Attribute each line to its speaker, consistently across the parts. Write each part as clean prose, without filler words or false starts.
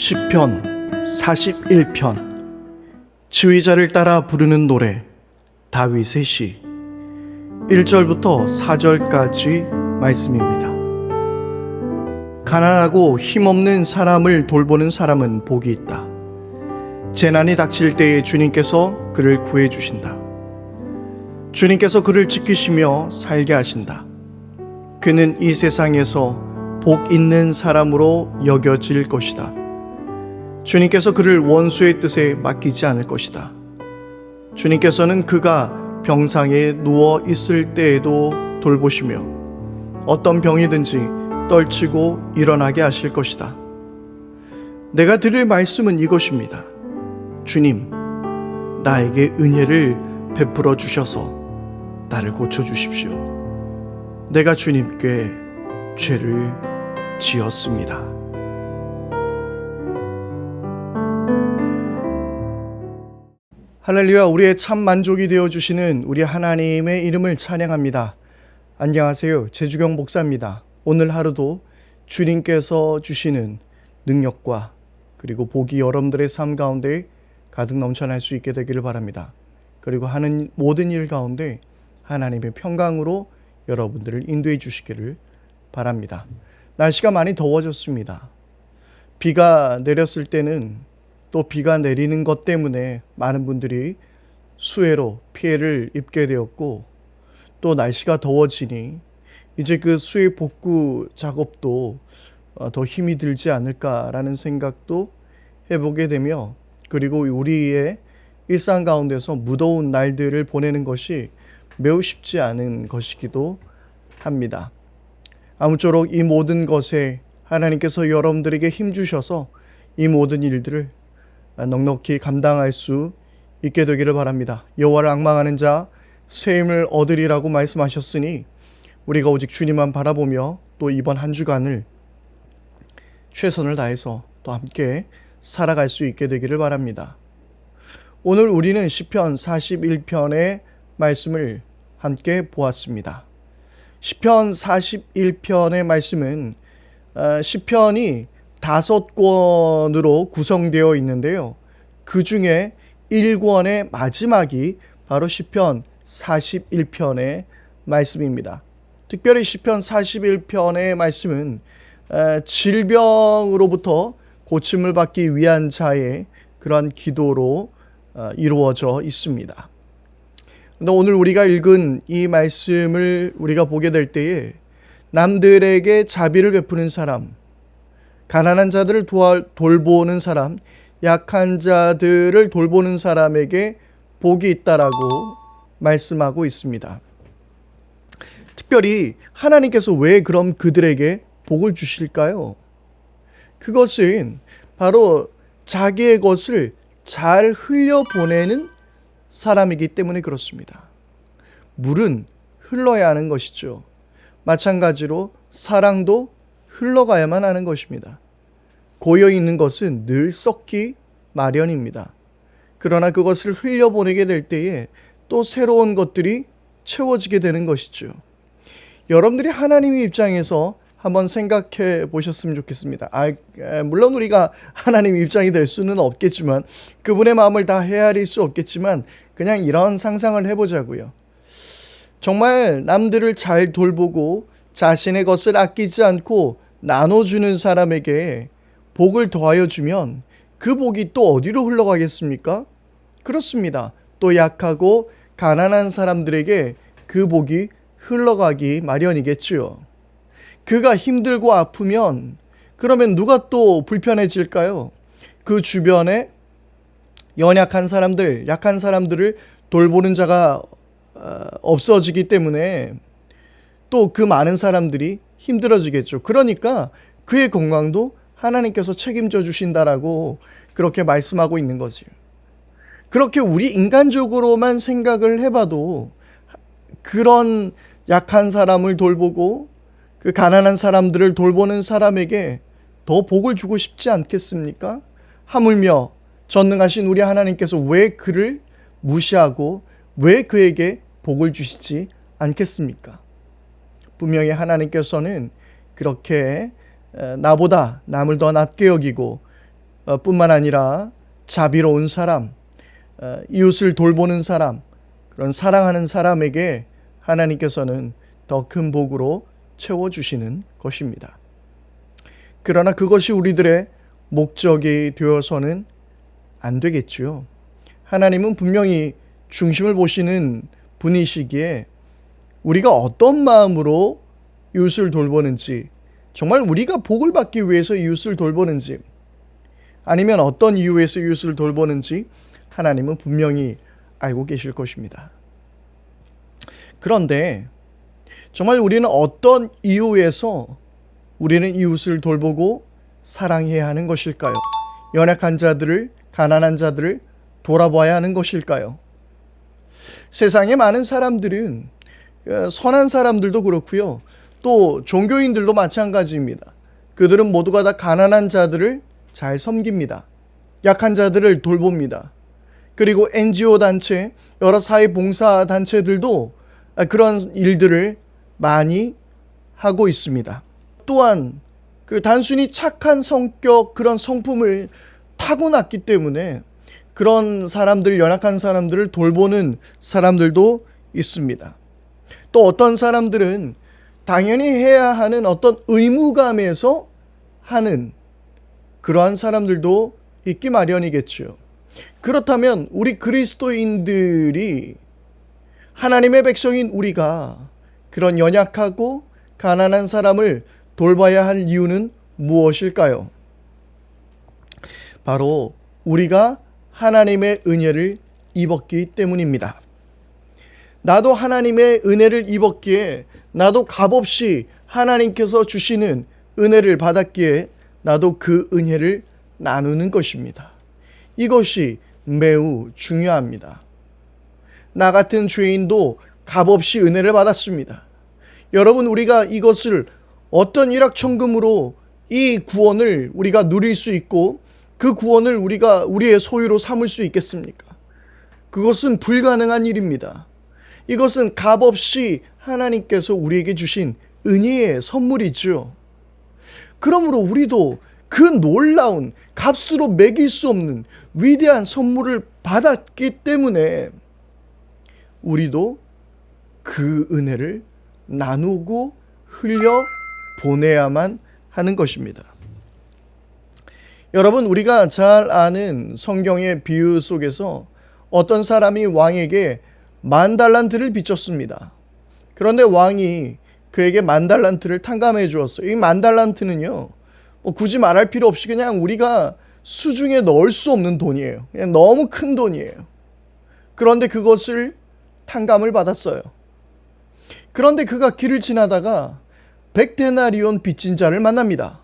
Speaker 1: 시편 41편 지휘자를 따라 부르는 노래 다윗의 시 1절부터 4절까지 말씀입니다. 가난하고 힘없는 사람을 돌보는 사람은 복이 있다. 재난이 닥칠 때에 주님께서 그를 구해 주신다. 주님께서 그를 지키시며 살게 하신다. 그는 이 세상에서 복 있는 사람으로 여겨질 것이다. 주님께서 그를 원수의 뜻에 맡기지 않을 것이다. 주님께서는 그가 병상에 누워 있을 때에도 돌보시며 어떤 병이든지 떨치고 일어나게 하실 것이다. 내가 드릴 말씀은 이것입니다. 주님, 나에게 은혜를 베풀어 주셔서 나를 고쳐 주십시오. 내가 주님께 죄를 지었습니다. 할렐루야. 우리의 참 만족이 되어주시는 우리 하나님의 이름을 찬양합니다. 안녕하세요. 제주경 목사입니다. 오늘 하루도 주님께서 주시는 능력과 그리고 복이 여러분들의 삶 가운데 가득 넘쳐날 수 있게 되기를 바랍니다. 그리고 하는 모든 일 가운데 하나님의 평강으로 여러분들을 인도해 주시기를 바랍니다. 날씨가 많이 더워졌습니다. 비가 내렸을 때는 또 비가 내리는 것 때문에 많은 분들이 수해로 피해를 입게 되었고, 또 날씨가 더워지니 이제 그 수해 복구 작업도 더 힘이 들지 않을까라는 생각도 해보게 되며, 그리고 우리의 일상 가운데서 무더운 날들을 보내는 것이 매우 쉽지 않은 것이기도 합니다. 아무쪼록 이 모든 것에 하나님께서 여러분들에게 힘 주셔서 이 모든 일들을 넉넉히 감당할 수 있게 되기를 바랍니다. 여호와를 앙망하는 자 새 힘을 얻으리라고 말씀하셨으니 우리가 오직 주님만 바라보며 또 이번 한 주간을 최선을 다해서 또 함께 살아갈 수 있게 되기를 바랍니다. 오늘 우리는 시편 41편의 말씀을 함께 보았습니다. 시편 41편의 말씀은 시편이 5권으로 구성되어 있는데요. 그 중에 1권의 마지막이 바로 시편 41편의 말씀입니다. 특별히 시편 41편의 말씀은 질병으로부터 고침을 받기 위한 자의 그러한 기도로 이루어져 있습니다. 그런데 오늘 우리가 읽은 이 말씀을 우리가 보게 될 때에 남들에게 자비를 베푸는 사람, 가난한 자들을 돌보는 사람, 약한 자들을 돌보는 사람에게 복이 있다라고 말씀하고 있습니다. 특별히 하나님께서 왜 그럼 그들에게 복을 주실까요? 그것은 바로 자기의 것을 잘 흘려보내는 사람이기 때문에 그렇습니다. 물은 흘러야 하는 것이죠. 마찬가지로 사랑도 흘러가야만 하는 것입니다. 고여있는 것은 늘 썩기 마련입니다. 그러나 그것을 흘려보내게 될 때에 또 새로운 것들이 채워지게 되는 것이죠. 여러분들이 하나님의 입장에서 한번 생각해 보셨으면 좋겠습니다. 물론 우리가 하나님의 입장이 될 수는 없겠지만, 그분의 마음을 다 헤아릴 수 없겠지만 그냥 이런 상상을 해보자고요. 정말 남들을 잘 돌보고 자신의 것을 아끼지 않고 나눠주는 사람에게 복을 더하여 주면 그 복이 또 어디로 흘러가겠습니까? 그렇습니다. 또 약하고 가난한 사람들에게 그 복이 흘러가기 마련이겠지요. 그가 힘들고 아프면 그러면 누가 또 불편해질까요? 그 주변에 연약한 사람들, 약한 사람들을 돌보는 자가 없어지기 때문에 또 그 많은 사람들이 힘들어지겠죠. 그러니까 그의 건강도 하나님께서 책임져 주신다라고 그렇게 말씀하고 있는 거죠. 그렇게 우리 인간적으로만 생각을 해봐도 그런 약한 사람을 돌보고 그 가난한 사람들을 돌보는 사람에게 더 복을 주고 싶지 않겠습니까? 하물며 전능하신 우리 하나님께서 왜 그를 무시하고 왜 그에게 복을 주시지 않겠습니까? 분명히 하나님께서는 그렇게 나보다 남을 더 낮게 여기고 뿐만 아니라 자비로운 사람, 이웃을 돌보는 사람, 그런 사랑하는 사람에게 하나님께서는 더 큰 복으로 채워주시는 것입니다. 그러나 그것이 우리들의 목적이 되어서는 안 되겠죠. 하나님은 분명히 중심을 보시는 분이시기에 우리가 어떤 마음으로 이웃을 돌보는지, 정말 우리가 복을 받기 위해서 이웃을 돌보는지, 아니면 어떤 이유에서 이웃을 돌보는지 하나님은 분명히 알고 계실 것입니다. 그런데 정말 우리는 어떤 이유에서 우리는 이웃을 돌보고 사랑해야 하는 것일까요? 연약한 자들을, 가난한 자들을 돌아봐야 하는 것일까요? 세상에 많은 사람들은, 선한 사람들도 그렇고요, 또 종교인들도 마찬가지입니다. 그들은 모두가 다 가난한 자들을 잘 섬깁니다. 약한 자들을 돌봅니다. 그리고 NGO 단체, 여러 사회봉사 단체들도 그런 일들을 많이 하고 있습니다. 또한 단순히 착한 성격, 그런 성품을 타고났기 때문에 그런 사람들, 연약한 사람들을 돌보는 사람들도 있습니다. 또 어떤 사람들은 당연히 해야 하는 어떤 의무감에서 하는 그러한 사람들도 있기 마련이겠죠. 그렇다면 우리 그리스도인들이, 하나님의 백성인 우리가 그런 연약하고 가난한 사람을 돌봐야 할 이유는 무엇일까요? 바로 우리가 하나님의 은혜를 입었기 때문입니다. 나도 하나님의 은혜를 입었기에, 나도 값없이 하나님께서 주시는 은혜를 받았기에 나도 그 은혜를 나누는 것입니다. 이것이 매우 중요합니다. 나 같은 죄인도 값없이 은혜를 받았습니다. 여러분, 우리가 이것을 어떤 일확천금으로 이 구원을 우리가 누릴 수 있고 그 구원을 우리가 우리의 소유로 삼을 수 있겠습니까? 그것은 불가능한 일입니다. 이것은 값없이 하나님께서 우리에게 주신 은혜의 선물이죠. 그러므로 우리도 그 놀라운, 값으로 매길 수 없는 위대한 선물을 받았기 때문에 우리도 그 은혜를 나누고 흘려 보내야만 하는 것입니다. 여러분, 우리가 잘 아는 성경의 비유 속에서 어떤 사람이 왕에게 10,000달란트를 빚졌습니다. 그런데 왕이 그에게 10,000달란트를 탕감해 주었어요. 이 10,000달란트는요, 굳이 말할 필요 없이 그냥 우리가 수중에 넣을 수 없는 돈이에요. 그냥 너무 큰 돈이에요. 그런데 그것을 탕감을 받았어요. 그런데 그가 길을 지나다가 100데나리온 빚진 자를 만납니다.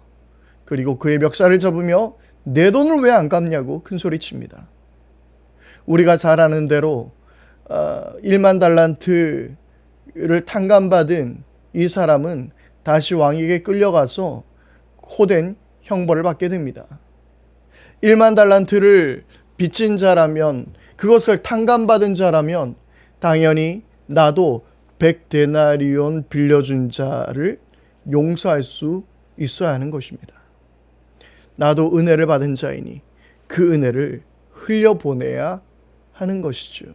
Speaker 1: 그리고 그의 멱살을 잡으며 내 돈을 왜 안 갚냐고 큰 소리칩니다. 우리가 잘 아는 대로 10,000달란트를 탕감받은 이 사람은 다시 왕에게 끌려가서 호된 형벌을 받게 됩니다. 10,000달란트를 빚진 자라면, 그것을 탕감받은 자라면 당연히 나도 100데나리온 빌려준 자를 용서할 수 있어야 하는 것입니다. 나도 은혜를 받은 자이니 그 은혜를 흘려보내야 하는 것이죠.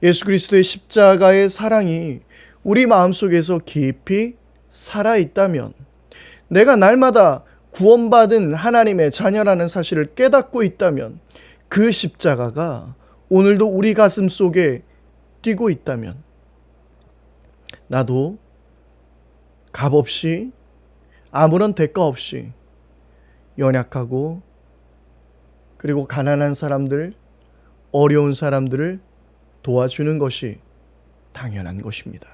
Speaker 1: 예수 그리스도의 십자가의 사랑이 우리 마음속에서 깊이 살아있다면, 내가 날마다 구원받은 하나님의 자녀라는 사실을 깨닫고 있다면, 그 십자가가 오늘도 우리 가슴 속에 뛰고 있다면, 나도 값없이, 아무런 대가 없이 연약하고 그리고 가난한 사람들, 어려운 사람들을 도와주는 것이 당연한 것입니다.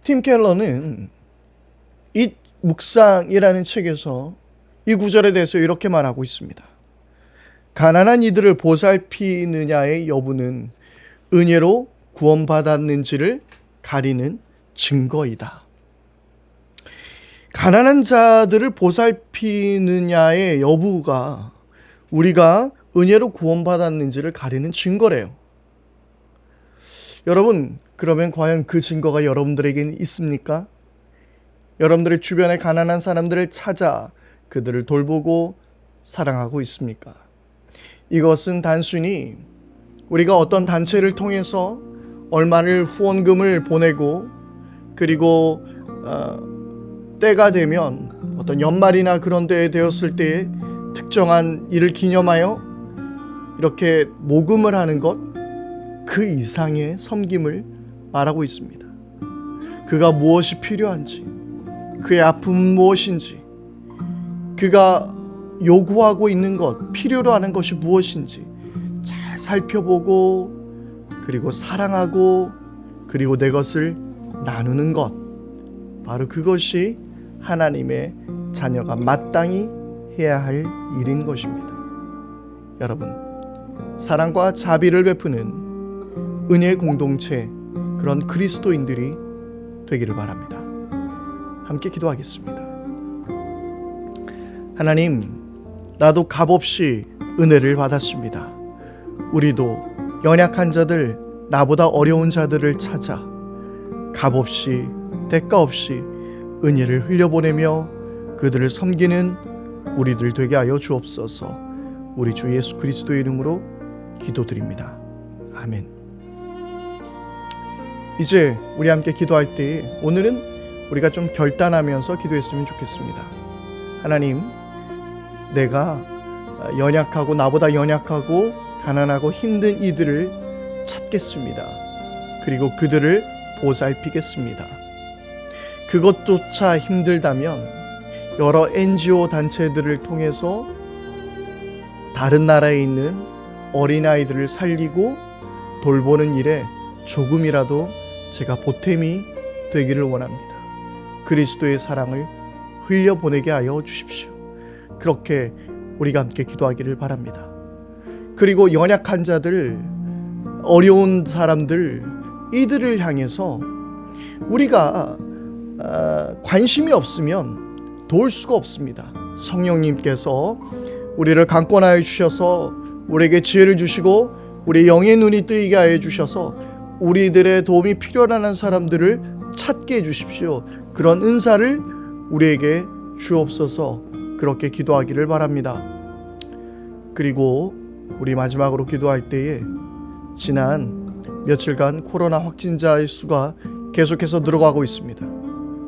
Speaker 1: 팀 켈러는 이 묵상이라는 책에서 이 구절에 대해서 이렇게 말하고 있습니다. 가난한 이들을 보살피느냐의 여부는 은혜로 구원받았는지를 가리는 증거이다. 가난한 자들을 보살피느냐의 여부가 우리가 은혜로 구원받았는지를 가리는 증거래요. 여러분, 그러면 과연 그 증거가 여러분들에게는 있습니까? 여러분들의 주변에 가난한 사람들을 찾아 그들을 돌보고 사랑하고 있습니까? 이것은 단순히 우리가 어떤 단체를 통해서 얼마를 후원금을 보내고 그리고 때가 되면 어떤 연말이나 그런 때에 되었을 때에 특정한 일을 기념하여 이렇게 모금을 하는 것, 그 이상의 섬김을 말하고 있습니다. 그가 무엇이 필요한지, 그의 아픔은 무엇인지, 그가 요구하고 있는 것, 필요로 하는 것이 무엇인지 잘 살펴보고 그리고 사랑하고 그리고 내 것을 나누는 것, 바로 그것이 하나님의 자녀가 마땅히 해야 할 일인 것입니다. 여러분, 사랑과 자비를 베푸는 은혜의 공동체, 그런 그리스도인들이 되기를 바랍니다. 함께 기도하겠습니다. 하나님, 나도 값없이 은혜를 받았습니다. 우리도 연약한 자들, 나보다 어려운 자들을 찾아 값없이, 대가 없이 은혜를 흘려보내며 그들을 섬기는 우리들 되게 하여 주옵소서. 우리 주 예수 그리스도의 이름으로 기도드립니다. 아멘. 이제 우리 함께 기도할 때 오늘은 우리가 좀 결단하면서 기도했으면 좋겠습니다. 하나님, 내가 연약하고 나보다 연약하고 가난하고 힘든 이들을 찾겠습니다. 그리고 그들을 보살피겠습니다. 그것조차 힘들다면 여러 NGO 단체들을 통해서 다른 나라에 있는 어린아이들을 살리고 돌보는 일에 조금이라도 제가 보탬이 되기를 원합니다. 그리스도의 사랑을 흘려보내게 하여 주십시오. 그렇게 우리가 함께 기도하기를 바랍니다. 그리고 연약한 자들, 어려운 사람들, 이들을 향해서 우리가 관심이 없으면 도울 수가 없습니다. 성령님께서 우리를 강권하여 주셔서 우리에게 지혜를 주시고 우리 영의 눈이 뜨이게 하여 주셔서 우리들의 도움이 필요한 사람들을 찾게 해 주십시오. 그런 은사를 우리에게 주옵소서. 그렇게 기도하기를 바랍니다. 그리고 우리 마지막으로 기도할 때에 지난 며칠간 코로나 확진자의 수가 계속해서 늘어가고 있습니다.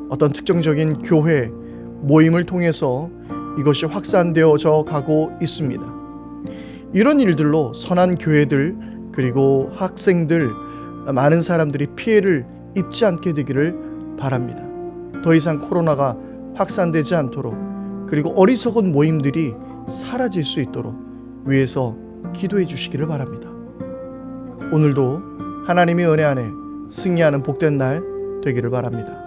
Speaker 1: 어떤 특정적인 교회 모임을 통해서 이것이 확산되어져 가고 있습니다. 이런 일들로 선한 교회들 그리고 학생들, 많은 사람들이 피해를 입지 않게 되기를 바랍니다. 더 이상 코로나가 확산되지 않도록, 그리고 어리석은 모임들이 사라질 수 있도록 위에서 기도해 주시기를 바랍니다. 오늘도 하나님의 은혜 안에 승리하는 복된 날 되기를 바랍니다.